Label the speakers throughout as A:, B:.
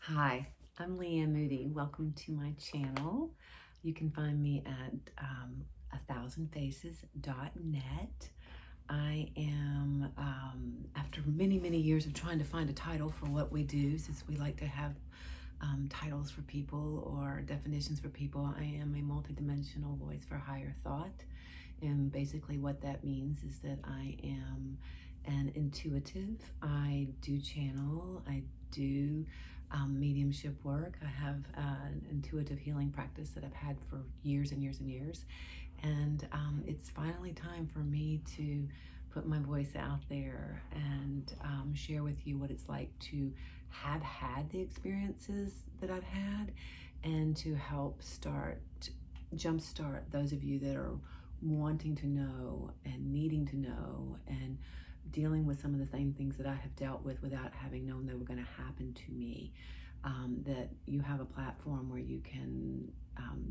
A: Hi, I'm LeeAnne Moody. Welcome to my channel. You can find me at 1000faces.net. I am, after many, many years of trying to find a title for what we do, since we like to have titles for people or definitions for people, I am a multidimensional voice for higher thought. And basically, what that means is that I am an intuitive. I do channel, I do mediumship work. I have an intuitive healing practice that I've had for years and years and years. And it's finally time for me to put my voice out there and share with you what it's like to have had the experiences that I've had, and to help jumpstart those of you that are wanting to know and needing to know and dealing with some of the same things that I have dealt with without having known they were going to happen to me. That you have a platform where you can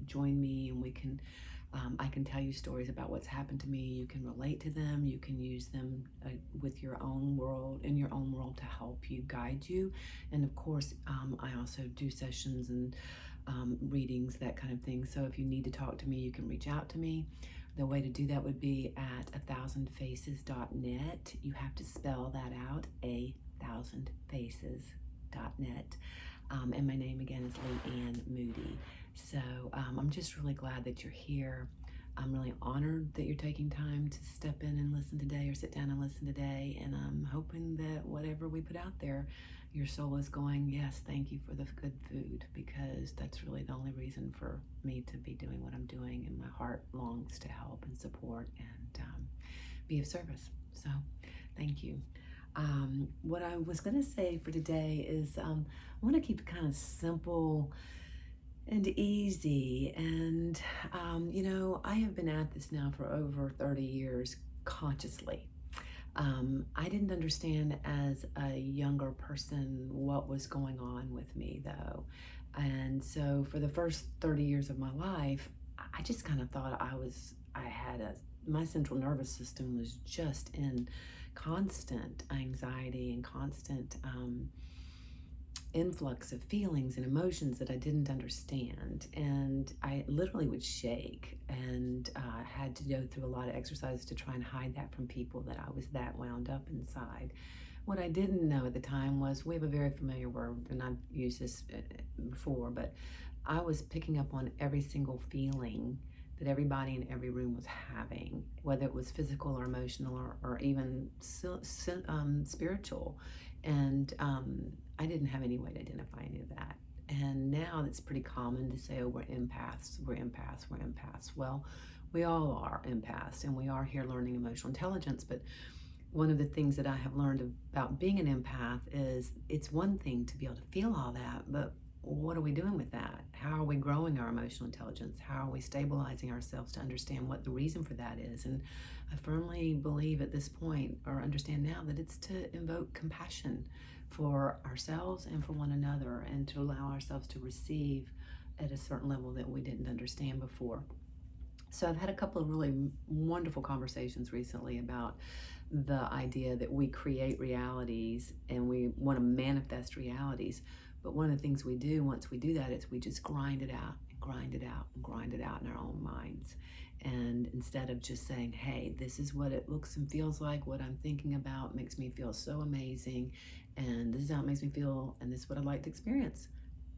A: join me, and I can tell you stories about what's happened to me. You can relate to them. You can use them with your own world, in your own world, to help you, guide you. And of course, I also do sessions and readings, that kind of thing. So if you need to talk to me, you can reach out to me. The way to do that would be at 1000faces.net. You have to spell that out, 1000faces.net. And my name again is LeeAnne Moody. So I'm just really glad that you're here. I'm really honored that you're taking time to step in and listen today, or sit down and listen today. And I'm hoping that whatever we put out there, your soul is going, yes, thank you for the good food, because that's really the only reason for me to be doing what I'm doing. And my heart longs to help and support and be of service. So thank you. What I was going to say for today is I want to keep it kind of simple and easy. And, I have been at this now for over 30 years consciously. I didn't understand as a younger person what was going on with me, though. And so for the first 30 years of my life, I just kind of thought my central nervous system was just in constant anxiety and constant influx of feelings and emotions that I didn't understand. And I literally would shake, and had to go through a lot of exercises to try and hide that from people, that I was that wound up inside. What I didn't know at the time was, we have a very familiar word, and I've used this before, but I was picking up on every single feeling that everybody in every room was having, whether it was physical or emotional or even spiritual. And I didn't have any way to identify any of that. And now it's pretty common to say, oh, we're empaths, we're empaths, we're empaths. Well, we all are empaths, and we are here learning emotional intelligence. But one of the things that I have learned about being an empath is, it's one thing to be able to feel all that, but what are we doing with that? How are we growing our emotional intelligence? How are we stabilizing ourselves to understand what the reason for that is? And I firmly believe at this point, or understand now, that it's to invoke compassion for ourselves and for one another, and to allow ourselves to receive at a certain level that we didn't understand before. So I've had a couple of really wonderful conversations recently about the idea that we create realities and we want to manifest realities. But one of the things we do once we do that is we just grind it out and grind it out and grind it out in our own minds. And instead of just saying, hey, this is what it looks and feels like, what I'm thinking about makes me feel so amazing, and this is how it makes me feel, and this is what I'd like to experience,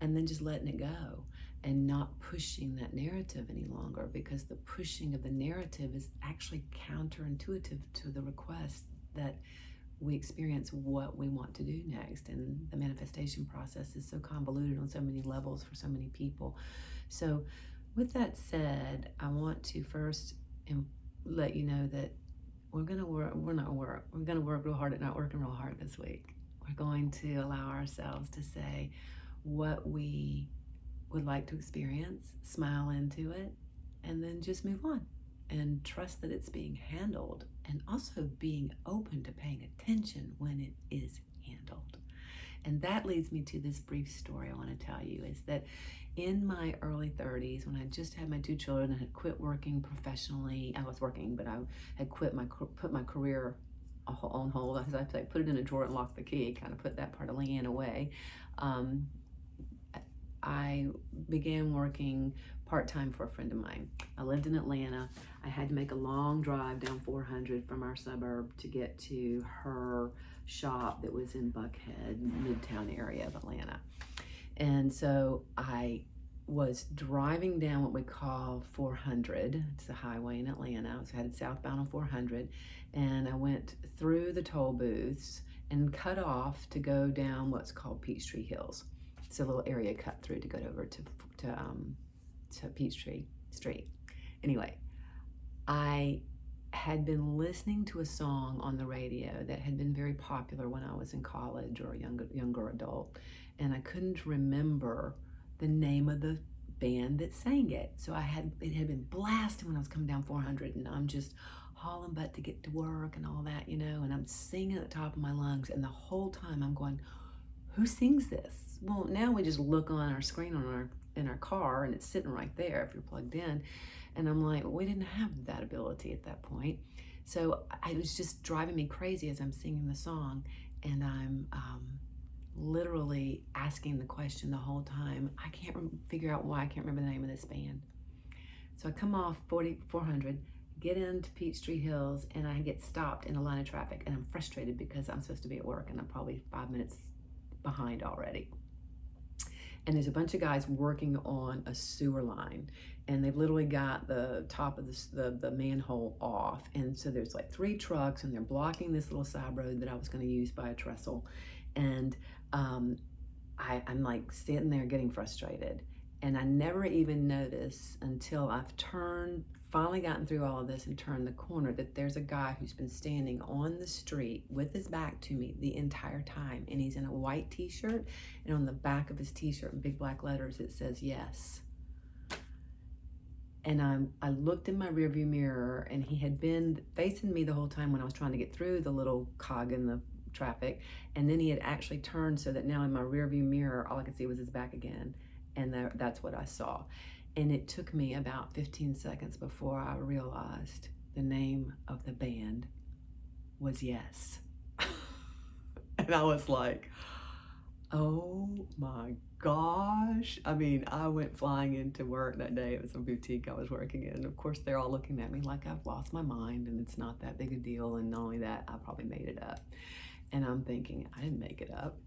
A: and then just letting it go and not pushing that narrative any longer, because the pushing of the narrative is actually counterintuitive to the request that we experience what we want to do next. And the manifestation process is so convoluted on so many levels for so many people. So with that said, I want to first let you know that we're going to work real hard at not working real hard this week. We're going to allow ourselves to say what we would like to experience, smile into it, and then just move on and trust that it's being handled, and also being open to paying attention when it is handled. And that leads me to this brief story I want to tell you, is that in my early 30s, when I just had my two children and had quit working professionally, I was working, but I had put my career on hold. As I say, put it in a drawer and locked the key, kind of put that part of LeeAnne away. I began working part-time for a friend of mine. I lived in Atlanta. I had to make a long drive down 400 from our suburb to get to her shop that was in Buckhead, Midtown area of Atlanta. And so I was driving down what we call 400. It's a highway in Atlanta. I was headed southbound on 400, and I went through the toll booths and cut off to go down what's called Peachtree Hills. It's a little area cut through to go over to Peachtree Street. Anyway, I had been listening to a song on the radio that had been very popular when I was in college or a younger adult, and I couldn't remember the name of the band that sang it. So it had been blasting when I was coming down 400, and I'm just hauling butt to get to work and all that, and I'm singing at the top of my lungs, and the whole time I'm going, who sings this? Well, now we just look on our screen in our car, and it's sitting right there if you're plugged in. And I'm like, well, we didn't have that ability at that point. So it was just driving me crazy as I'm singing the song, and I'm literally asking the question the whole time. I can't figure out why I can't remember the name of this band. So I come off 400, get into Peachtree Hills, and I get stopped in a line of traffic, and I'm frustrated because I'm supposed to be at work, and I'm probably 5 minutes behind already. And there's a bunch of guys working on a sewer line, and they've literally got the top of the manhole off, and so there's like 3 trucks, and they're blocking this little side road that I was going to use by a trestle. And I'm like sitting there getting frustrated, and I never even notice until I've finally gotten through all of this and turned the corner, that there's a guy who's been standing on the street with his back to me the entire time, and he's in a white t-shirt, and on the back of his t-shirt in big black letters it says yes. And I looked in my rearview mirror, and he had been facing me the whole time when I was trying to get through the little cog in the traffic, and then he had actually turned so that now in my rearview mirror all I could see was his back again, and that's what I saw. And it took me about 15 seconds before I realized the name of the band was Yes. And I was like, oh my gosh. I mean, I went flying into work that day. It was a boutique I was working in. And of course, they're all looking at me like I've lost my mind and it's not that big a deal. And not only that, I probably made it up. And I'm thinking, I didn't make it up.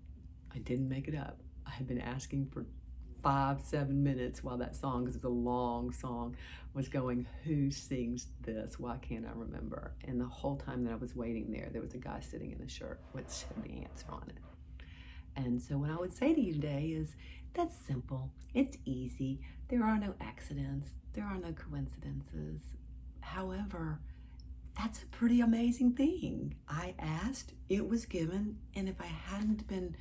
A: I didn't make it up. I had been asking for 5-7 minutes while that song, because it's a long song, was going, who sings this? Why can't I remember? And the whole time that I was waiting there was a guy sitting in a shirt which had the answer on it. And so what I would say to you today is, that's simple. It's easy. There are no accidents. There are no coincidences. However, that's a pretty amazing thing. I asked, it was given, and if I hadn't been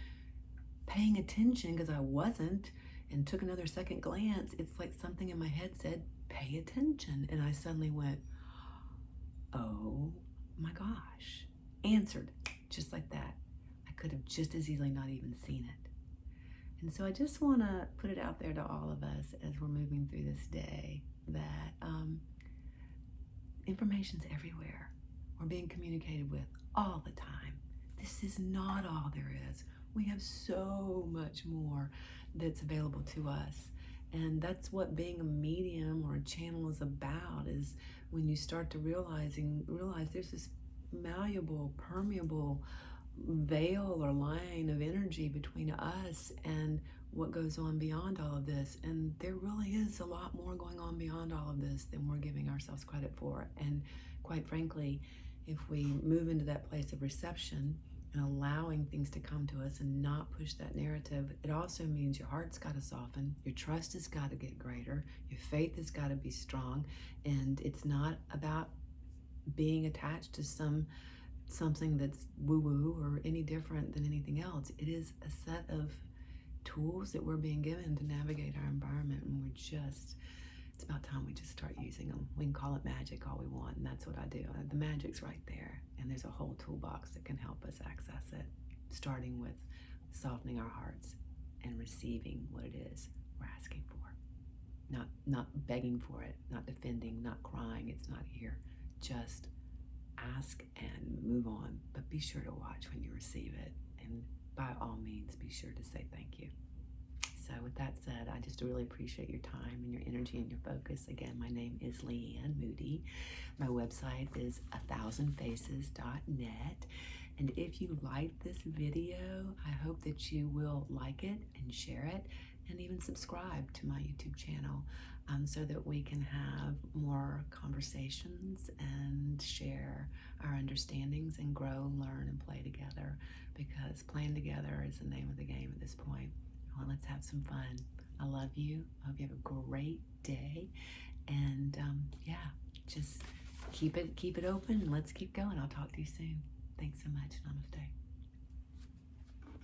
A: paying attention, because I wasn't, and took another second glance, it's like something in my head said, pay attention. And I suddenly went, oh my gosh. Answered, just like that. I could have just as easily not even seen it. And so I just want to put it out there to all of us as we're moving through this day that information's everywhere. We're being communicated with all the time. This is not all there is. We have so much more that's available to us. And that's what being a medium or a channel is about, is when you start to realize there's this malleable, permeable veil or line of energy between us and what goes on beyond all of this. And there really is a lot more going on beyond all of this than we're giving ourselves credit for. And quite frankly, if we move into that place of reception and allowing things to come to us and not push that narrative, it also means your heart's got to soften, your trust has got to get greater, your faith has got to be strong, and it's not about being attached to something that's woo-woo or any different than anything else. It is a set of tools that we're being given to navigate our environment, and it's about time we just start using them. We can call it magic all we want, and that's what I do. The magic's right there, and there's a whole toolbox that can help us access it, starting with softening our hearts and receiving what it is we're asking for. Not begging for it, not defending, not crying, it's not here. Just ask and move on, but be sure to watch when you receive it, and by all means, be sure to say thank you. So with that said, I just really appreciate your time and your energy and your focus. Again, my name is LeeAnne Moody. My website is 1000faces.net. And if you like this video, I hope that you will like it and share it and even subscribe to my YouTube channel, so that we can have more conversations and share our understandings and grow, learn, and play together, because playing together is the name of the game at this point. Well, let's have some fun. I love you. I hope you have a great day. And yeah, just keep it open and let's keep going. I'll talk to you soon. Thanks so much. Namaste.